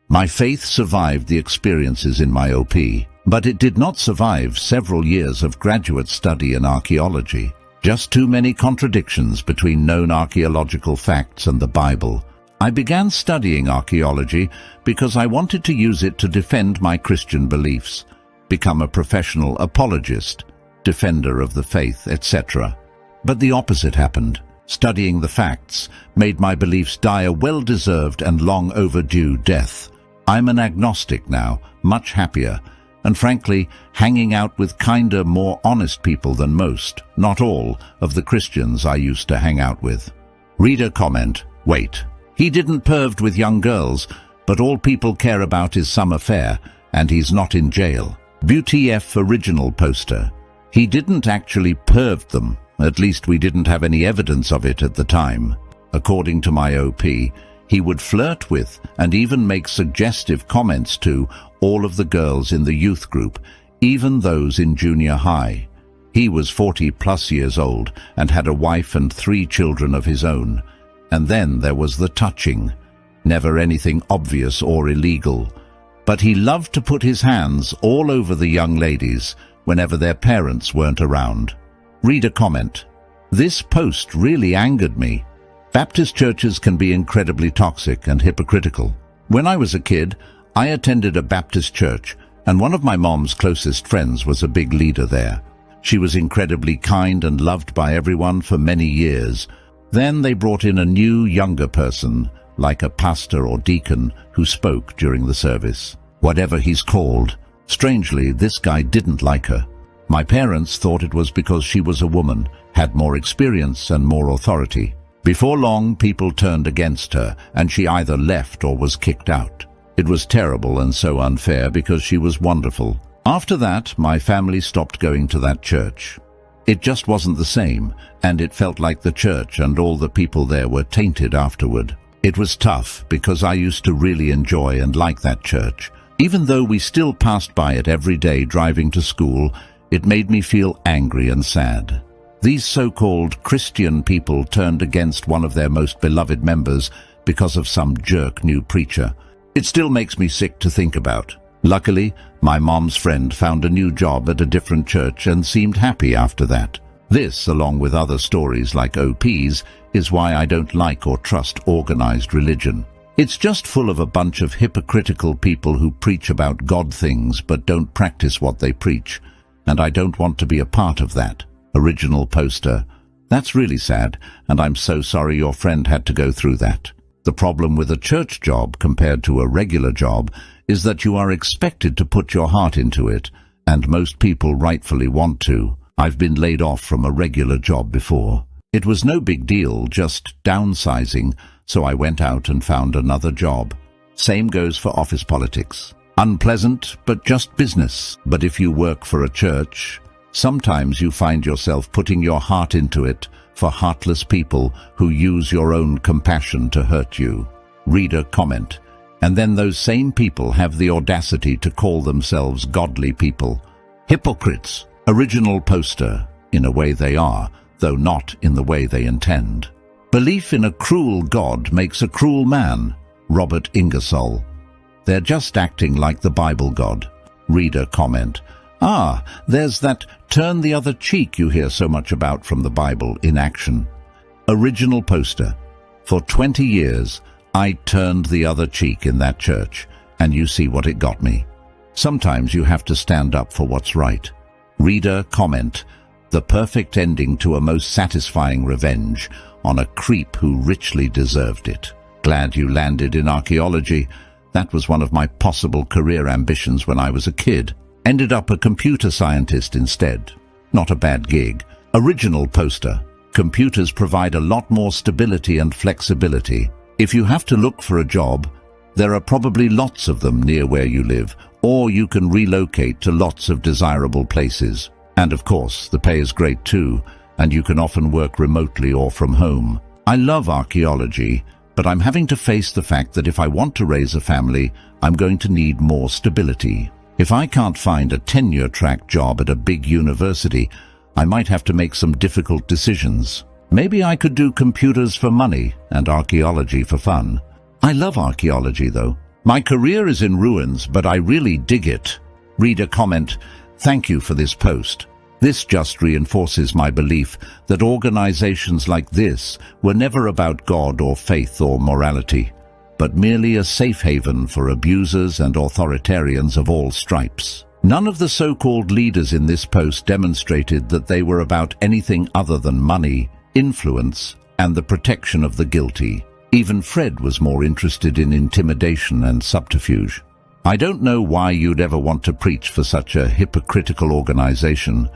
My faith survived the experiences in my OP, but it did not survive several years of graduate study in archaeology. Just too many contradictions between known archaeological facts and the Bible. I began studying archaeology because I wanted to use it to defend my Christian beliefs, become a professional apologist, defender of the faith, etc. But the opposite happened. Studying the facts made my beliefs die a well-deserved and long overdue death. I'm an agnostic now, much happier, and frankly, hanging out with kinder, more honest people than most, not all, of the Christians I used to hang out with. Reader comment, wait. He didn't perved with young girls, but all people care about is some affair, and he's not in jail. BTF original poster. He didn't actually perved them, at least we didn't have any evidence of it at the time. According to my OP, he would flirt with and even make suggestive comments to all of the girls in the youth group, even those in junior high. He was 40+ years old and had a wife and 3 children of his own. And then there was the touching. Never anything obvious or illegal. But he loved to put his hands all over the young ladies whenever their parents weren't around. Reader comment. This post really angered me. Baptist churches can be incredibly toxic and hypocritical. When I was a kid, I attended a Baptist church, and one of my mom's closest friends was a big leader there. She was incredibly kind and loved by everyone for many years. Then they brought in a new, younger person, like a pastor or deacon, who spoke during the service. Whatever he's called. Strangely, this guy didn't like her. My parents thought it was because she was a woman, had more experience and more authority. Before long, people turned against her, and she either left or was kicked out. It was terrible and so unfair because she was wonderful. After that, my family stopped going to that church. It just wasn't the same, and it felt like the church and all the people there were tainted afterward. It was tough because I used to really enjoy and like that church. Even though we still passed by it every day driving to school, it made me feel angry and sad. These so-called Christian people turned against one of their most beloved members because of some jerk new preacher. It still makes me sick to think about. Luckily, my mom's friend found a new job at a different church and seemed happy after that. This, along with other stories like OP's, is why I don't like or trust organized religion. It's just full of a bunch of hypocritical people who preach about God things but don't practice what they preach, and I don't want to be a part of that. Original poster. That's really sad, and I'm so sorry your friend had to go through that. The problem with a church job compared to a regular job is that you are expected to put your heart into it, and most people rightfully want to. I've been laid off from a regular job before. It was no big deal, just downsizing, so I went out and found another job. Same goes for office politics. Unpleasant, but just business. But if you work for a church, sometimes you find yourself putting your heart into it for heartless people who use your own compassion to hurt you. Reader comment. And then those same people have the audacity to call themselves godly people. Hypocrites. Original poster. In a way they are, though not in the way they intend. Belief in a cruel God makes a cruel man. Robert Ingersoll. They're just acting like the Bible God. Reader comment. Ah, there's that turn the other cheek you hear so much about from the Bible in action. Original poster. For 20 years, I turned the other cheek in that church, and you see what it got me. Sometimes you have to stand up for what's right. Reader comment. The perfect ending to a most satisfying revenge on a creep who richly deserved it. Glad you landed in archaeology. That was one of my possible career ambitions when I was a kid. Ended up a computer scientist instead. Not a bad gig. Original poster. Computers provide a lot more stability and flexibility. If you have to look for a job, there are probably lots of them near where you live, or you can relocate to lots of desirable places. And of course, the pay is great too, and you can often work remotely or from home. I love archaeology, but I'm having to face the fact that if I want to raise a family, I'm going to need more stability. If I can't find a tenure-track job at a big university, I might have to make some difficult decisions. Maybe I could do computers for money and archaeology for fun. I love archaeology though. My career is in ruins, but I really dig it. Reader comment, thank you for this post. This just reinforces my belief that organizations like this were never about God or faith or morality, but merely a safe haven for abusers and authoritarians of all stripes. None of the so-called leaders in this post demonstrated that they were about anything other than money, influence, and the protection of the guilty. Even Fred was more interested in intimidation and subterfuge. I don't know why you'd ever want to preach for such a hypocritical organization,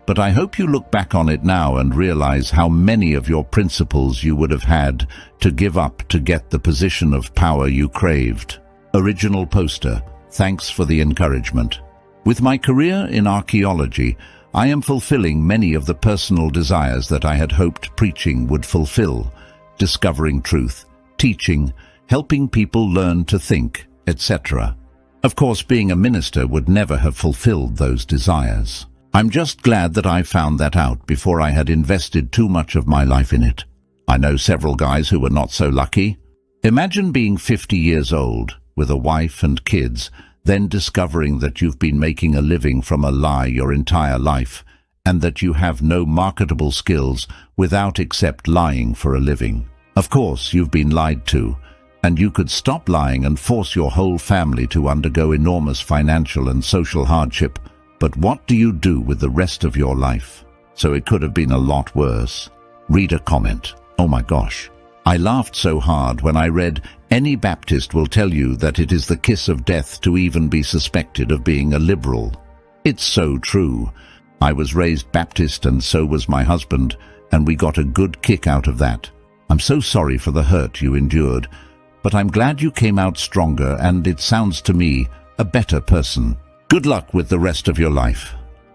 but I hope you look back on it now and realize how many of your principles you would have had to give up to get the position of power you craved. Original poster, thanks for the encouragement. With my career in archaeology, I am fulfilling many of the personal desires that I had hoped preaching would fulfill, discovering truth, teaching, helping people learn to think, etc. Of course, being a minister would never have fulfilled those desires. I'm just glad that I found that out before I had invested too much of my life in it. I know several guys who were not so lucky. Imagine being 50 years old, with a wife and kids, then discovering that you've been making a living from a lie your entire life, and that you have no marketable skills without except lying for a living. Of course, you've been lied to, and you could stop lying and force your whole family to undergo enormous financial and social hardship. But what do you do with the rest of your life? So it could have been a lot worse. Reader comment, oh my gosh. I laughed so hard when I read, any Baptist will tell you that it is the kiss of death to even be suspected of being a liberal. It's so true. I was raised Baptist and so was my husband, and we got a good kick out of that. I'm so sorry for the hurt you endured, but I'm glad you came out stronger and, it sounds to me, a better person. Good luck with the rest of your life.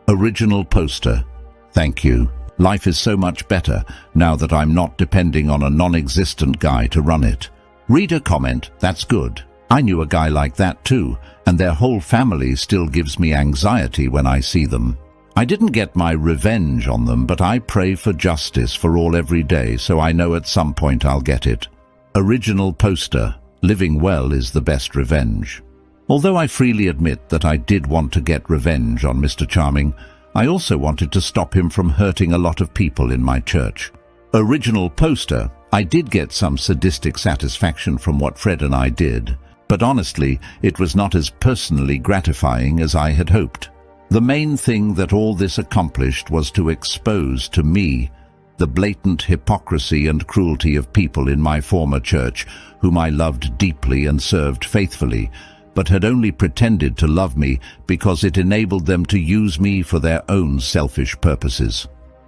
Original poster. Thank you. Life is so much better now that I'm not depending on a non-existent guy to run it. Reader comment, that's good. I knew a guy like that too, and their whole family still gives me anxiety when I see them. I didn't get my revenge on them, but I pray for justice for all every day, so I know at some point I'll get it. Original poster. Living well is the best revenge. Although I freely admit that I did want to get revenge on Mr. Charming, I also wanted to stop him from hurting a lot of people in my church. Original poster. I did get some sadistic satisfaction from what Fred and I did, but honestly, it was not as personally gratifying as I had hoped. The main thing that all this accomplished was to expose to me the blatant hypocrisy and cruelty of people in my former church, whom I loved deeply and served faithfully, but had only pretended to love me because it enabled them to use me for their own selfish purposes.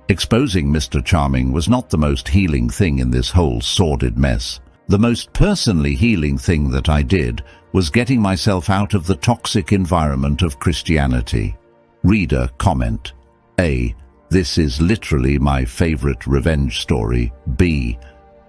Exposing Mr. Charming was not the most healing thing in this whole sordid mess. The most personally healing thing that I did was getting myself out of the toxic environment of Christianity. Reader comment. A. This is literally my favorite revenge story. B.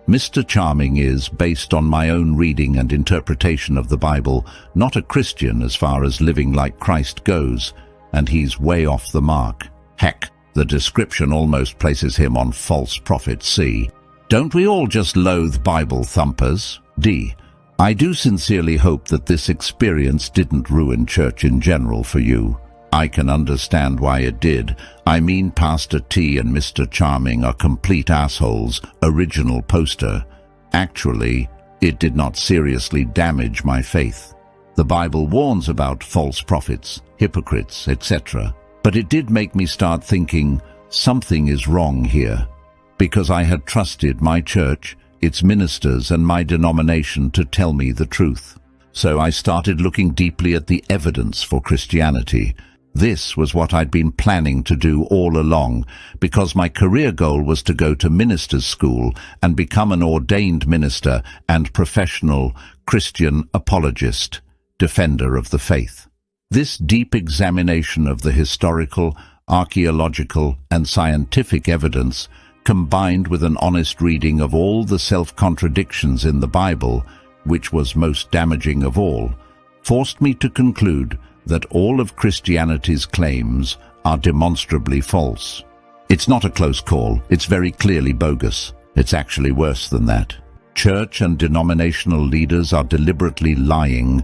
Mr. Charming is, based on my own reading and interpretation of the Bible, not a Christian as far as living like Christ goes, and he's way off the mark. Heck, the description almost places him on false prophet C. Don't we all just loathe Bible thumpers? D. I do sincerely hope that this experience didn't ruin church in general for you. I can understand why it did. I mean, Pastor T and Mr. Charming are complete assholes. Original poster. Actually, it did not seriously damage my faith. The Bible warns about false prophets, hypocrites, etc. But it did make me start thinking, something is wrong here. Because I had trusted my church, its ministers, and my denomination to tell me the truth. So I started looking deeply at the evidence for Christianity. This was what I'd been planning to do all along, because my career goal was to go to minister's school and become an ordained minister and professional Christian apologist, defender of the faith. This deep examination of the historical, archaeological, and scientific evidence, combined with an honest reading of all the self-contradictions in the Bible, which was most damaging of all, forced me to conclude that all of Christianity's claims are demonstrably false. It's not a close call, it's very clearly bogus. It's actually worse than that. Church and denominational leaders are deliberately lying,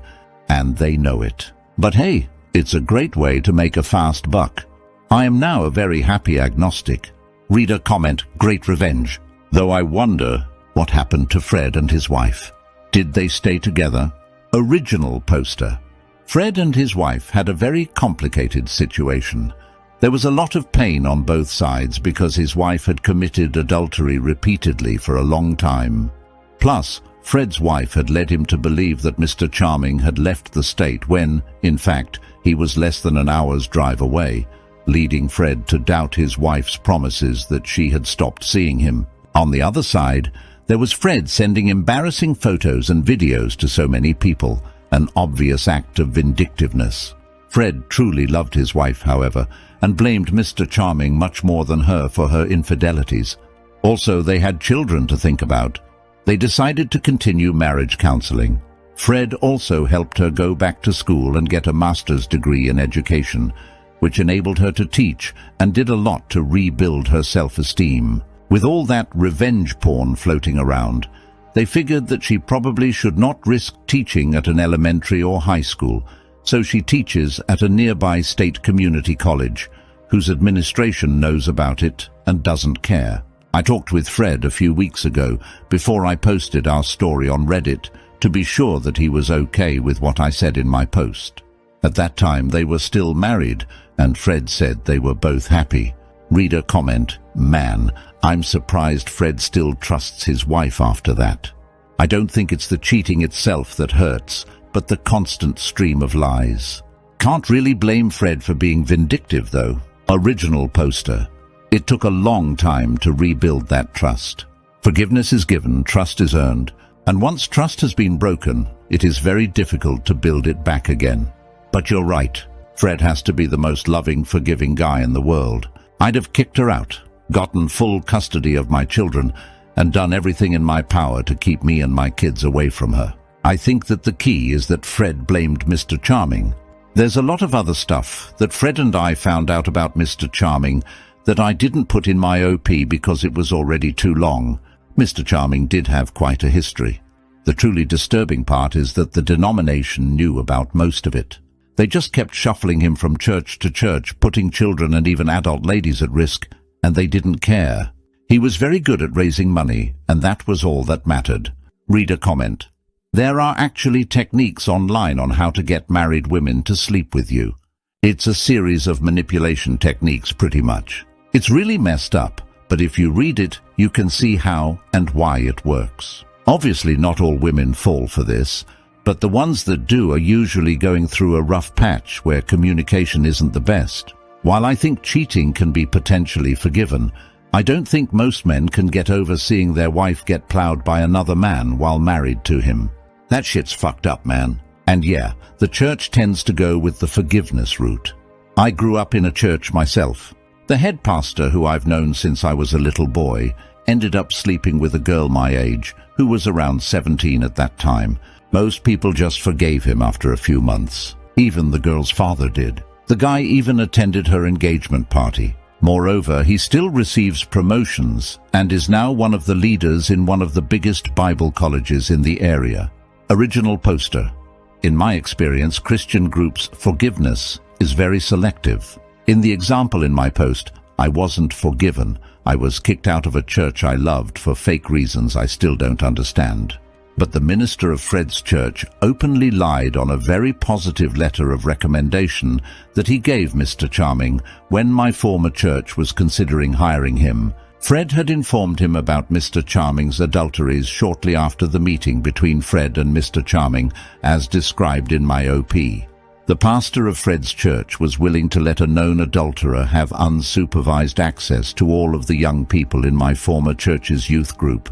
and they know it. But hey, it's a great way to make a fast buck. I am now a very happy agnostic. Reader comment, great revenge. Though I wonder what happened to Fred and his wife. Did they stay together? Original poster. Fred and his wife had a very complicated situation. There was a lot of pain on both sides because his wife had committed adultery repeatedly for a long time. Plus, Fred's wife had led him to believe that Mr. Charming had left the state when, in fact, he was less than an hour's drive away, leading Fred to doubt his wife's promises that she had stopped seeing him. On the other side, there was Fred sending embarrassing photos and videos to so many people, an obvious act of vindictiveness. Fred truly loved his wife, however, and blamed Mr. Charming much more than her for her infidelities. Also, they had children to think about. They decided to continue marriage counseling. Fred also helped her go back to school and get a master's degree in education, which enabled her to teach and did a lot to rebuild her self-esteem. With all that revenge porn floating around, they figured that she probably should not risk teaching at an elementary or high school, so she teaches at a nearby state community college, whose administration knows about it and doesn't care. I talked with Fred a few weeks ago before I posted our story on Reddit to be sure that he was okay with what I said in my post. At that time they were still married, and Fred said they were both happy. Reader comment, man, I'm surprised Fred still trusts his wife after that. I don't think it's the cheating itself that hurts, but the constant stream of lies. Can't really blame Fred for being vindictive, though. Original poster. It took a long time to rebuild that trust. Forgiveness is given, trust is earned, and once trust has been broken, it is very difficult to build it back again. But you're right, Fred has to be the most loving, forgiving guy in the world. I'd have kicked her out, gotten full custody of my children, and done everything in my power to keep me and my kids away from her. I think that the key is that Fred blamed Mr. Charming. There's a lot of other stuff that Fred and I found out about Mr. Charming that I didn't put in my OP because it was already too long. Mr. Charming did have quite a history. The truly disturbing part is that the denomination knew about most of it. They just kept shuffling him from church to church, putting children and even adult ladies at risk, and they didn't care. He was very good at raising money, and that was all that mattered. Reader comment. There are actually techniques online on how to get married women to sleep with you. It's a series of manipulation techniques, pretty much. It's really messed up, but if you read it, you can see how and why it works. Obviously, not all women fall for this, but the ones that do are usually going through a rough patch where communication isn't the best. While I think cheating can be potentially forgiven, I don't think most men can get over seeing their wife get plowed by another man while married to him. That shit's fucked up, man. And yeah, the church tends to go with the forgiveness route. I grew up in a church myself. The head pastor, who I've known since I was a little boy, ended up sleeping with a girl my age, who was around 17 at that time. Most people just forgave him after a few months. Even the girl's father did. The guy even attended her engagement party. Moreover, he still receives promotions and is now one of the leaders in one of the biggest Bible colleges in the area. Original poster. In my experience, Christian groups' forgiveness is very selective. In the example in my post, I wasn't forgiven. I was kicked out of a church I loved for fake reasons I still don't understand. But the minister of Fred's church openly lied on a very positive letter of recommendation that he gave Mr. Charming when my former church was considering hiring him. Fred had informed him about Mr. Charming's adulteries shortly after the meeting between Fred and Mr. Charming, as described in my OP. The pastor of Fred's church was willing to let a known adulterer have unsupervised access to all of the young people in my former church's youth group.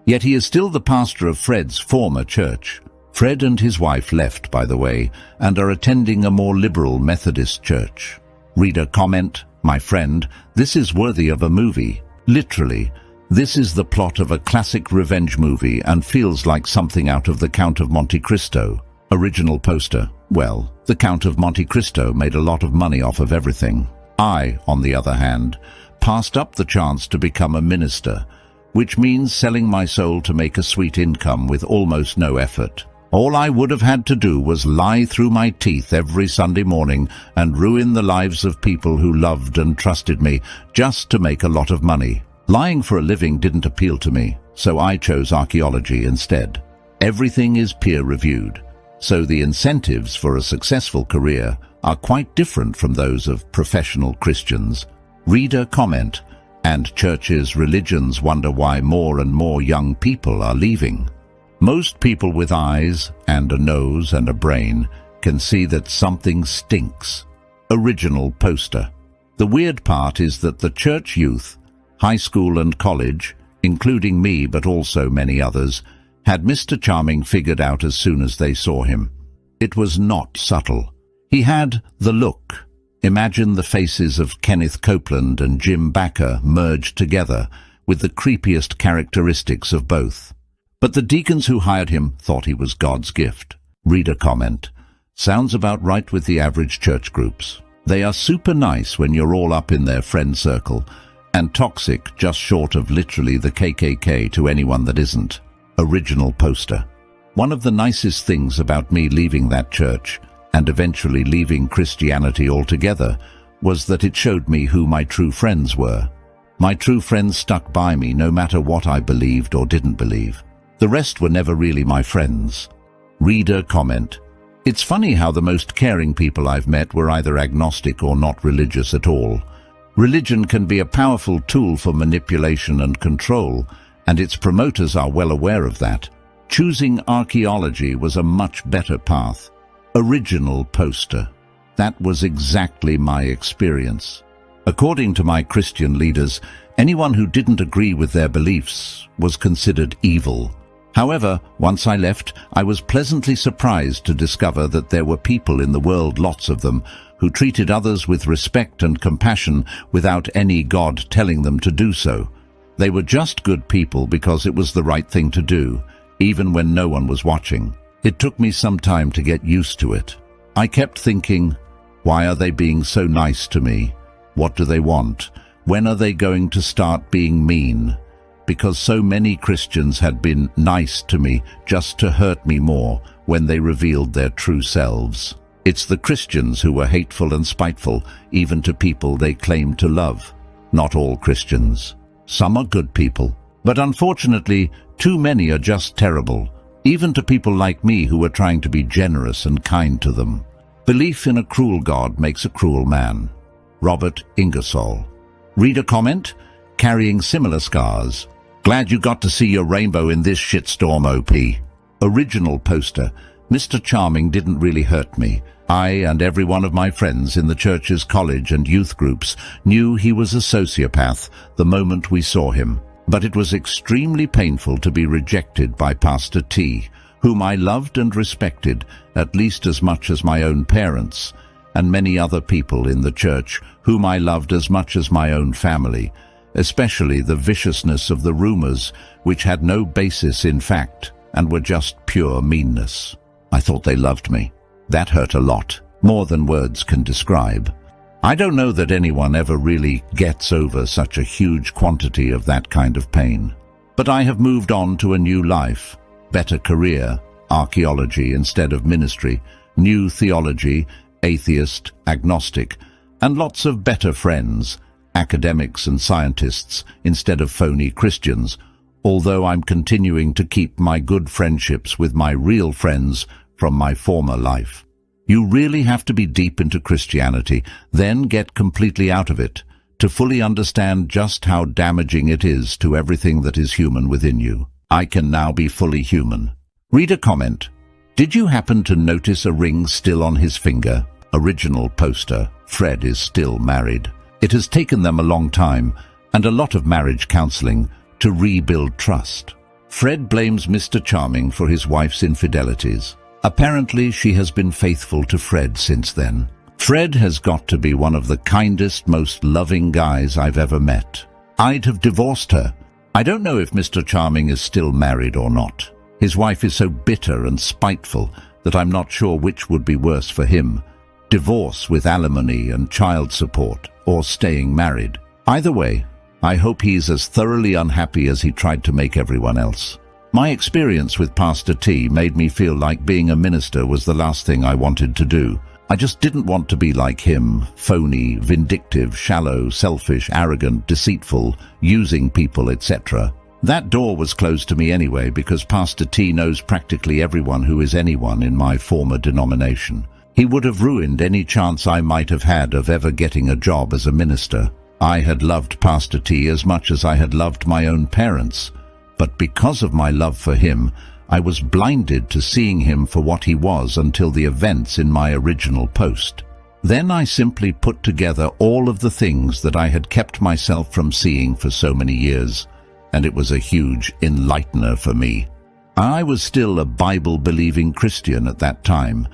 Yet he is still the pastor of Fred's former church. Fred and his wife left, by the way, and are attending a more liberal Methodist church. Reader comment, my friend, this is worthy of a movie. Literally, this is the plot of a classic revenge movie and feels like something out of The Count of Monte Cristo. Original poster. Well, The Count of Monte Cristo made a lot of money off of everything. I, on the other hand, passed up the chance to become a minister, which means selling my soul to make a sweet income with almost no effort. All I would have had to do was lie through my teeth every Sunday morning and ruin the lives of people who loved and trusted me just to make a lot of money. Lying for a living didn't appeal to me, so I chose archaeology instead. Everything is peer-reviewed, so the incentives for a successful career are quite different from those of professional Christians. Reader comment, and churches, religions wonder why more and more young people are leaving. Most people with eyes and a nose and a brain can see that something stinks. Original poster. The weird part is that the church youth, high school and college, including me but also many others, had Mr. Charming figured out as soon as they saw him. It was not subtle. He had the look. Imagine the faces of Kenneth Copeland and Jim Bakker merged together with the creepiest characteristics of both. But the deacons who hired him thought he was God's gift. Reader comment. Sounds about right with the average church groups. They are super nice when you're all up in their friend circle, and toxic just short of literally the KKK to anyone that isn't. Original poster. One of the nicest things about me leaving that church, and eventually leaving Christianity altogether, was that it showed me who my true friends were. My true friends stuck by me no matter what I believed or didn't believe. The rest were never really my friends. Reader comment. It's funny how the most caring people I've met were either agnostic or not religious at all. Religion can be a powerful tool for manipulation and control, and its promoters are well aware of that. Choosing archaeology was a much better path. Original poster. That was exactly my experience. According to my Christian leaders, anyone who didn't agree with their beliefs was considered evil. However, once I left, I was pleasantly surprised to discover that there were people in the world, lots of them, who treated others with respect and compassion without any God telling them to do so. They were just good people because it was the right thing to do, even when no one was watching. It took me some time to get used to it. I kept thinking, why are they being so nice to me? What do they want? When are they going to start being mean? Because so many Christians had been nice to me just to hurt me more when they revealed their true selves. It's the Christians who were hateful and spiteful, even to people they claimed to love. Not all Christians. Some are good people, but unfortunately, too many are just terrible, even to people like me who are trying to be generous and kind to them. Belief in a cruel God makes a cruel man. Robert Ingersoll. Reader comment, carrying similar scars. Glad you got to see your rainbow in this shitstorm, OP. Original poster. Mr. Charming didn't really hurt me. I and every one of my friends in the church's college and youth groups knew he was a sociopath the moment we saw him. But it was extremely painful to be rejected by Pastor T, whom I loved and respected at least as much as my own parents, and many other people in the church whom I loved as much as my own family, especially the viciousness of the rumors, which had no basis in fact and were just pure meanness. I thought they loved me. That hurt a lot, more than words can describe. I don't know that anyone ever really gets over such a huge quantity of that kind of pain. But I have moved on to a new life, better career, archaeology instead of ministry, new theology, atheist, agnostic, and lots of better friends, academics and scientists instead of phony Christians, although I'm continuing to keep my good friendships with my real friends from my former life. You really have to be deep into Christianity, then get completely out of it, to fully understand just how damaging it is to everything that is human within you. I can now be fully human. Reader comment. Did you happen to notice a ring still on his finger? Original poster. Fred is still married. It has taken them a long time, and a lot of marriage counseling, to rebuild trust. Fred blames Mr. Charming for his wife's infidelities. Apparently, she has been faithful to Fred since then. Fred has got to be one of the kindest, most loving guys I've ever met. I'd have divorced her. I don't know if Mr. Charming is still married or not. His wife is so bitter and spiteful that I'm not sure which would be worse for him: divorce with alimony and child support, or staying married. Either way, I hope he's as thoroughly unhappy as he tried to make everyone else. My experience with Pastor T made me feel like being a minister was the last thing I wanted to do. I just didn't want to be like him, phony, vindictive, shallow, selfish, arrogant, deceitful, using people, etc. That door was closed to me anyway because Pastor T knows practically everyone who is anyone in my former denomination. He would have ruined any chance I might have had of ever getting a job as a minister. I had loved Pastor T as much as I had loved my own parents, but because of my love for him, I was blinded to seeing him for what he was until the events in my original post. Then I simply put together all of the things that I had kept myself from seeing for so many years, and it was a huge enlightener for me. I was still a Bible-believing Christian at that time,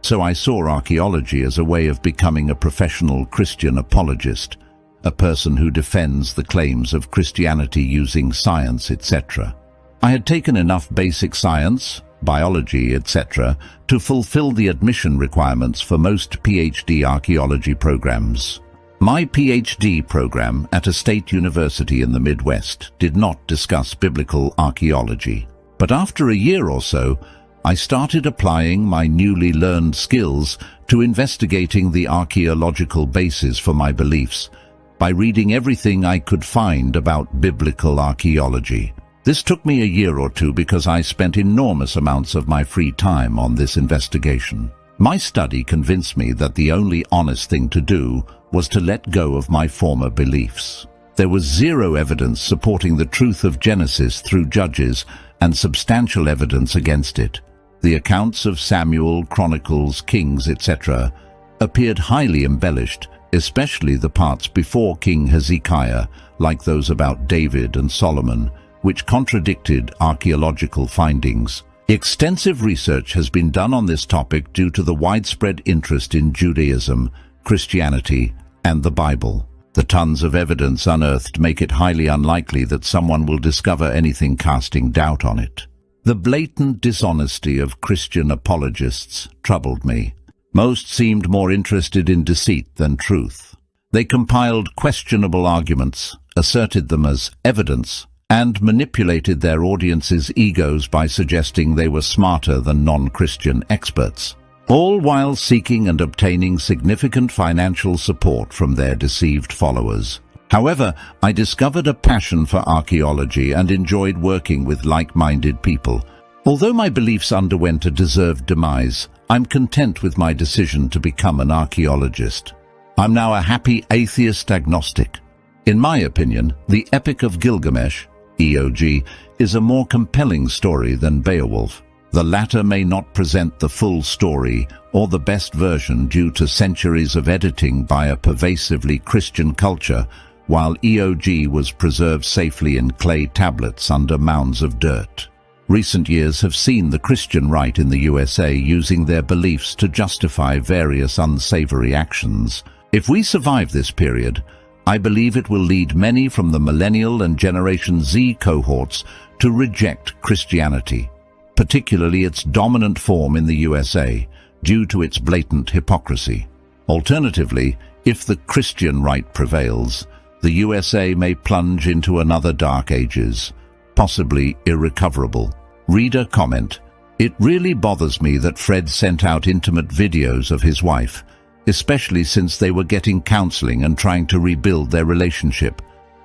so I saw archaeology as a way of becoming a professional Christian apologist, a person who defends the claims of Christianity using science, etc. I had taken enough basic science, biology, etc. to fulfill the admission requirements for most PhD archaeology programs. My PhD program at a state university in the Midwest did not discuss biblical archaeology, but after a year or so, I started applying my newly learned skills to investigating the archaeological basis for my beliefs by reading everything I could find about biblical archaeology. This took me a year or two because I spent enormous amounts of my free time on this investigation. My study convinced me that the only honest thing to do was to let go of my former beliefs. There was zero evidence supporting the truth of Genesis through Judges and substantial evidence against it. The accounts of Samuel, Chronicles, Kings, etc. appeared highly embellished, especially the parts before King Hezekiah, like those about David and Solomon, which contradicted archaeological findings. Extensive research has been done on this topic due to the widespread interest in Judaism, Christianity, and the Bible. The tons of evidence unearthed make it highly unlikely that someone will discover anything casting doubt on it. The blatant dishonesty of Christian apologists troubled me. Most seemed more interested in deceit than truth. They compiled questionable arguments, asserted them as evidence, and manipulated their audience's egos by suggesting they were smarter than non-Christian experts, all while seeking and obtaining significant financial support from their deceived followers. However, I discovered a passion for archaeology and enjoyed working with like-minded people. Although my beliefs underwent a deserved demise, I'm content with my decision to become an archaeologist. I'm now a happy atheist agnostic. In my opinion, the Epic of Gilgamesh, EOG, is a more compelling story than Beowulf. The latter may not present the full story or the best version due to centuries of editing by a pervasively Christian culture, while EOG was preserved safely in clay tablets under mounds of dirt. Recent years have seen the Christian right in the USA using their beliefs to justify various unsavory actions. If we survive this period, I believe it will lead many from the Millennial and Generation Z cohorts to reject Christianity, particularly its dominant form in the USA, due to its blatant hypocrisy. Alternatively, if the Christian right prevails, the USA may plunge into another dark ages, possibly irrecoverable. Reader comment: It really bothers me that Fred sent out intimate videos of his wife, especially since they were getting counseling and trying to rebuild their relationship.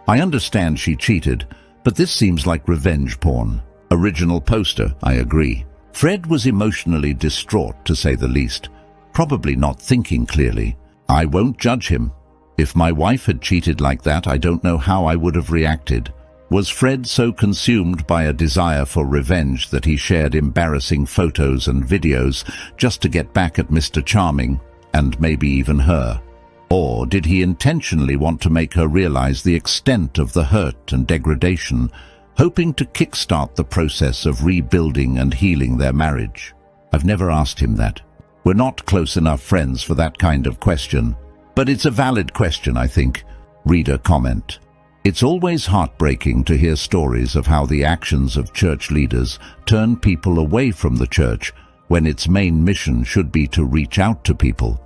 I understand she cheated, but this seems like revenge porn. Original poster, I agree. Fred was emotionally distraught, to say the least, probably not thinking clearly. I won't judge him. If my wife had cheated like that, I don't know how I would have reacted. Was Fred so consumed by a desire for revenge that he shared embarrassing photos and videos just to get back at Mr. Charming, and maybe even her? Or did he intentionally want to make her realize the extent of the hurt and degradation, hoping to kickstart the process of rebuilding and healing their marriage? I've never asked him that. We're not close enough friends for that kind of question. But it's a valid question, I think. Reader comment: It's always heartbreaking to hear stories of how the actions of church leaders turn people away from the church when its main mission should be to reach out to people.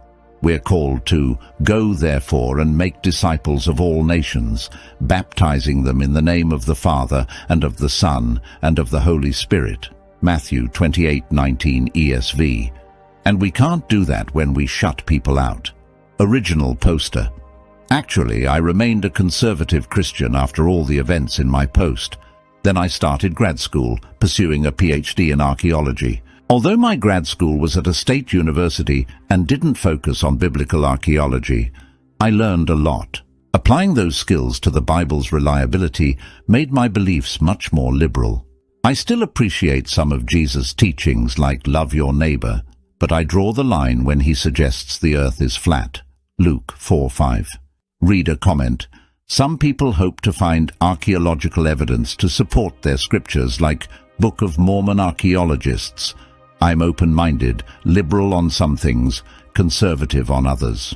We're called to go, therefore, and make disciples of all nations, baptizing them in the name of the Father, and of the Son, and of the Holy Spirit. Matthew 28:19 ESV. And we can't do that when we shut people out. Original poster. Actually, I remained a conservative Christian after all the events in my post. Then I started grad school, pursuing a PhD in archaeology. Although my grad school was at a state university and didn't focus on biblical archaeology, I learned a lot. Applying those skills to the Bible's reliability made my beliefs much more liberal. I still appreciate some of Jesus' teachings like love your neighbor, but I draw the line when he suggests the earth is flat. Luke 4:5. Reader comment. Some people hope to find archaeological evidence to support their scriptures, like Book of Mormon archaeologists. I'm open-minded, liberal on some things, conservative on others.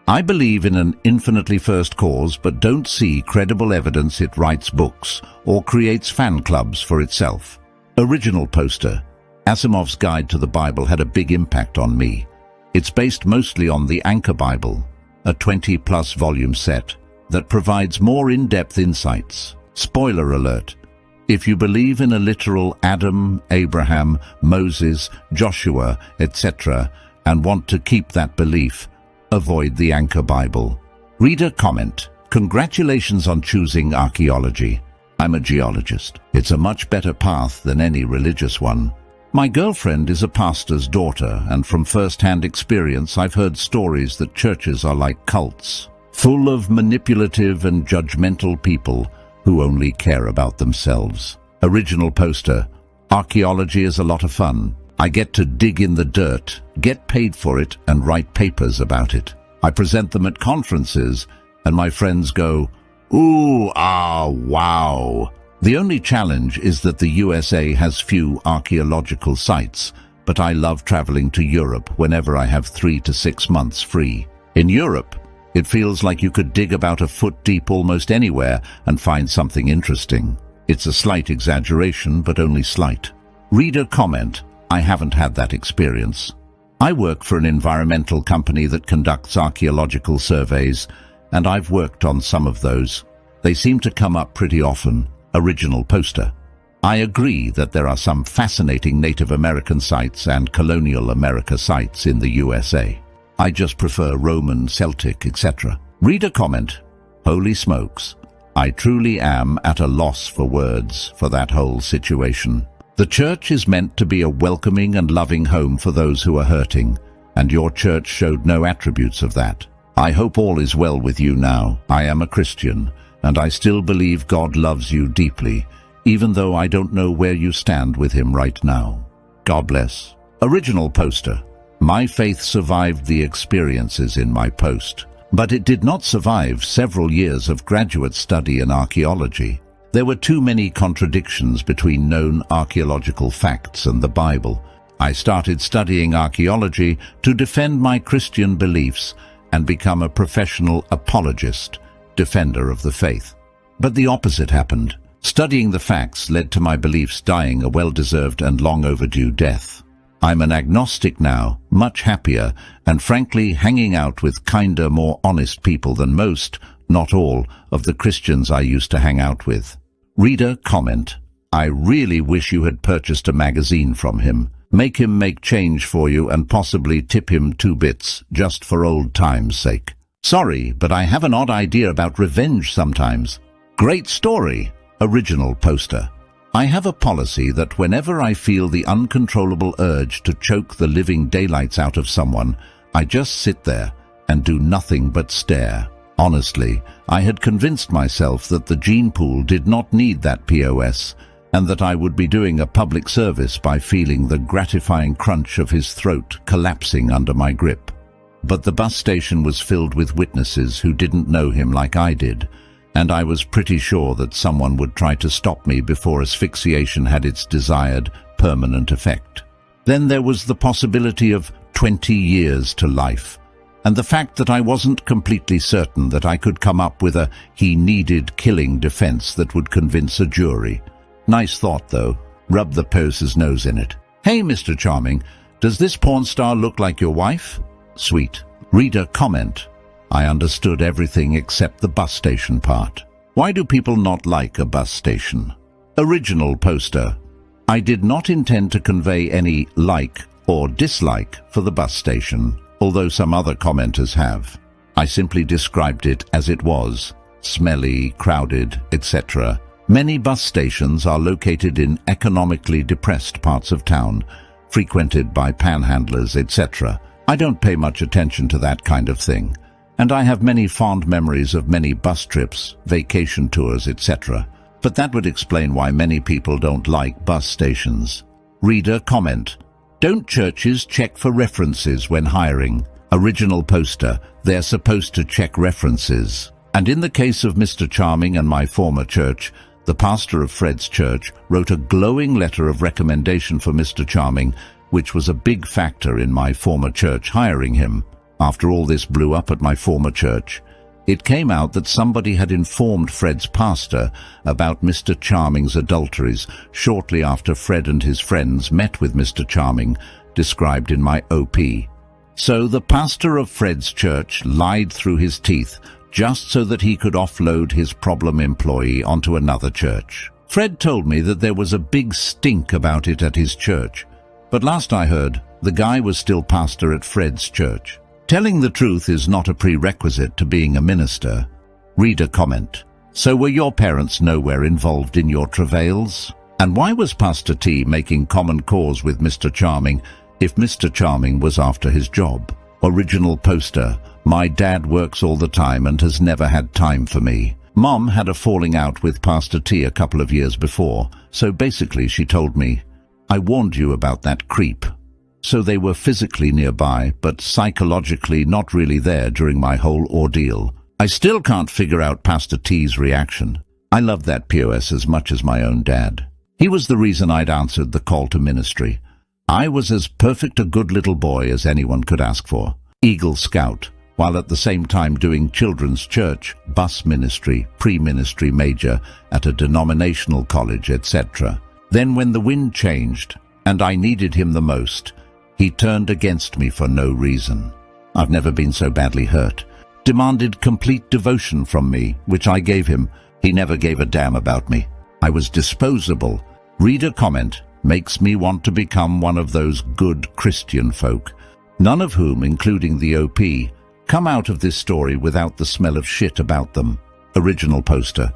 I believe in an infinitely first cause, but don't see credible evidence it writes books or creates fan clubs for itself. Original poster. Asimov's Guide to the Bible had a big impact on me. It's based mostly on the Anchor Bible, a 20-plus volume set that provides more in-depth insights. Spoiler alert. If you believe in a literal Adam, Abraham, Moses, Joshua, etc., and want to keep that belief, avoid the Anchor Bible. Reader comment. Congratulations on choosing archaeology. I'm a geologist. It's a much better path than any religious one. My girlfriend is a pastor's daughter, and from first-hand experience I've heard stories that churches are like cults, full of manipulative and judgmental people who only care about themselves. Original poster. Archaeology is a lot of fun. I get to dig in the dirt, get paid for it, and write papers about it. I present them at conferences, and my friends go, "Ooh, ah, wow." The only challenge is that the USA has few archaeological sites, but I love traveling to Europe whenever I have 3 to 6 months free. In Europe, it feels like you could dig about a foot deep almost anywhere and find something interesting. It's a slight exaggeration, but only slight. Reader comment. I haven't had that experience. I work for an environmental company that conducts archaeological surveys, and I've worked on some of those. They seem to come up pretty often. Original poster. I agree that there are some fascinating Native American sites and colonial America sites in the USA. I just prefer Roman, Celtic, etc. Reader comment. Holy smokes. I truly am at a loss for words for that whole situation. The church is meant to be a welcoming and loving home for those who are hurting, and your church showed no attributes of that. I hope all is well with you now. I am a Christian, and I still believe God loves you deeply, even though I don't know where you stand with him right now. God bless. Original poster. My faith survived the experiences in my post, but it did not survive several years of graduate study in archaeology. There were too many contradictions between known archaeological facts and the Bible. I started studying archaeology to defend my Christian beliefs and become a professional apologist, defender of the faith. But the opposite happened. Studying the facts led to my beliefs dying a well-deserved and long overdue death. I'm an agnostic now, much happier, and frankly hanging out with kinder, more honest people than most, not all, of the Christians I used to hang out with. Reader comment. I really wish you had purchased a magazine from him. Make him make change for you and possibly tip him 2 bits, just for old time's sake. Sorry, but I have an odd idea about revenge sometimes. Great story. Original poster. I have a policy that whenever I feel the uncontrollable urge to choke the living daylights out of someone, I just sit there and do nothing but stare. Honestly, I had convinced myself that the gene pool did not need that POS, and that I would be doing a public service by feeling the gratifying crunch of his throat collapsing under my grip. But the bus station was filled with witnesses who didn't know him like I did, and I was pretty sure that someone would try to stop me before asphyxiation had its desired, permanent effect. Then there was the possibility of 20 years to life, and the fact that I wasn't completely certain that I could come up with a "he needed killing" defense that would convince a jury. Nice thought, though. Rub the poser's nose in it. Hey, Mr. Charming, does this porn star look like your wife? Sweet. Reader comment. I understood everything except the bus station part. Why do people not like a bus station? Original poster. I did not intend to convey any like or dislike for the bus station, although some other commenters have. I simply described it as it was, smelly, crowded, etc. Many bus stations are located in economically depressed parts of town, frequented by panhandlers, etc. I don't pay much attention to that kind of thing, and I have many fond memories of many bus trips, vacation tours, etc. But that would explain why many people don't like bus stations. Reader comment. Don't churches check for references when hiring? Original poster. They're supposed to check references. And in the case of Mr. Charming and my former church, the pastor of Fred's church wrote a glowing letter of recommendation for Mr. Charming, which was a big factor in my former church hiring him. After all this blew up at my former church, it came out that somebody had informed Fred's pastor about Mr. Charming's adulteries shortly after Fred and his friends met with Mr. Charming, described in my OP. So the pastor of Fred's church lied through his teeth just so that he could offload his problem employee onto another church. Fred told me that there was a big stink about it at his church, but last I heard, the guy was still pastor at Fred's church. Telling the truth is not a prerequisite to being a minister. Reader comment. So were your parents nowhere involved in your travails? And why was Pastor T making common cause with Mr. Charming if Mr. Charming was after his job? Original poster. My dad works all the time and has never had time for me. Mom had a falling out with Pastor T a couple of years before, so basically she told me, I warned you about that creep. So they were physically nearby, but psychologically not really there during my whole ordeal. I still can't figure out Pastor T's reaction. I love that POS as much as my own dad. He was the reason I'd answered the call to ministry. I was as perfect a good little boy as anyone could ask for. Eagle Scout, while at the same time doing children's church, bus ministry, pre-ministry major at a denominational college, etc. Then when the wind changed, and I needed him the most, he turned against me for no reason. I've never been so badly hurt. Demanded complete devotion from me, which I gave him. He never gave a damn about me. I was disposable. Reader comment. Makes me want to become one of those good Christian folk, none of whom, including the OP, come out of this story without the smell of shit about them. Original poster.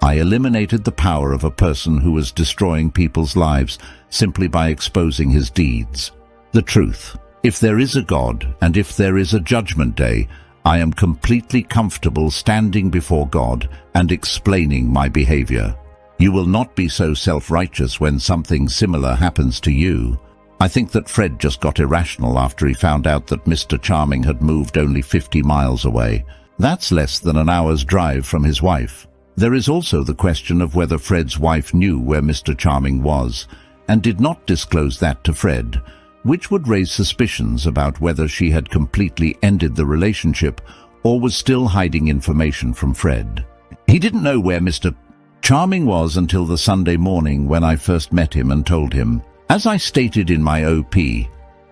I eliminated the power of a person who was destroying people's lives simply by exposing his deeds. The truth. If there is a God, and if there is a judgment day, I am completely comfortable standing before God and explaining my behavior. You will not be so self-righteous when something similar happens to you. I think that Fred just got irrational after he found out that Mr. Charming had moved only 50 miles away. That's less than an hour's drive from his wife. There is also the question of whether Fred's wife knew where Mr. Charming was, and did not disclose that to Fred, which would raise suspicions about whether she had completely ended the relationship or was still hiding information from Fred. He didn't know where Mr. Charming was until the Sunday morning when I first met him and told him. As I stated in my OP,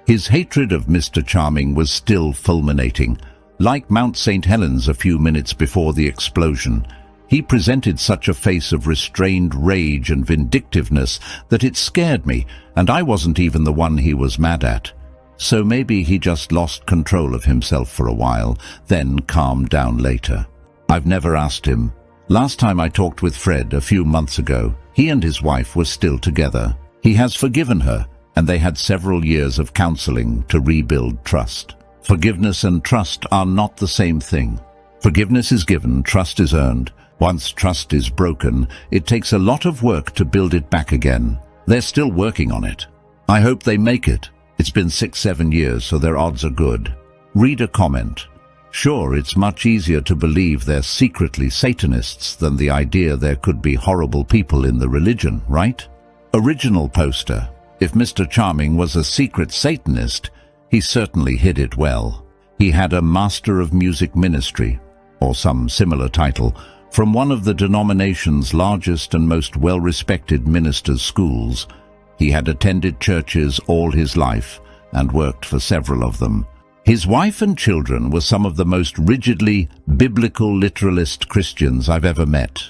his hatred of Mr. Charming was still fulminating. Like Mount St. Helens a few minutes before the explosion, he presented such a face of restrained rage and vindictiveness that it scared me, and I wasn't even the one he was mad at. So maybe he just lost control of himself for a while, then calmed down later. I've never asked him. Last time I talked with Fred a few months ago, he and his wife were still together. He has forgiven her, and they had several years of counseling to rebuild trust. Forgiveness and trust are not the same thing. Forgiveness is given, trust is earned. Once trust is broken, it takes a lot of work to build it back again. They're still working on it. I hope they make it. It's been 6-7 years, so their odds are good. Reader comment. Sure, it's much easier to believe they're secretly Satanists than the idea there could be horrible people in the religion, right? Original poster. If Mr. Charming was a secret Satanist, he certainly hid it well. He had a Master of Music Ministry, or some similar title, from one of the denomination's largest and most well-respected ministers' schools. He had attended churches all his life and worked for several of them. His wife and children were some of the most rigidly biblical literalist Christians I've ever met.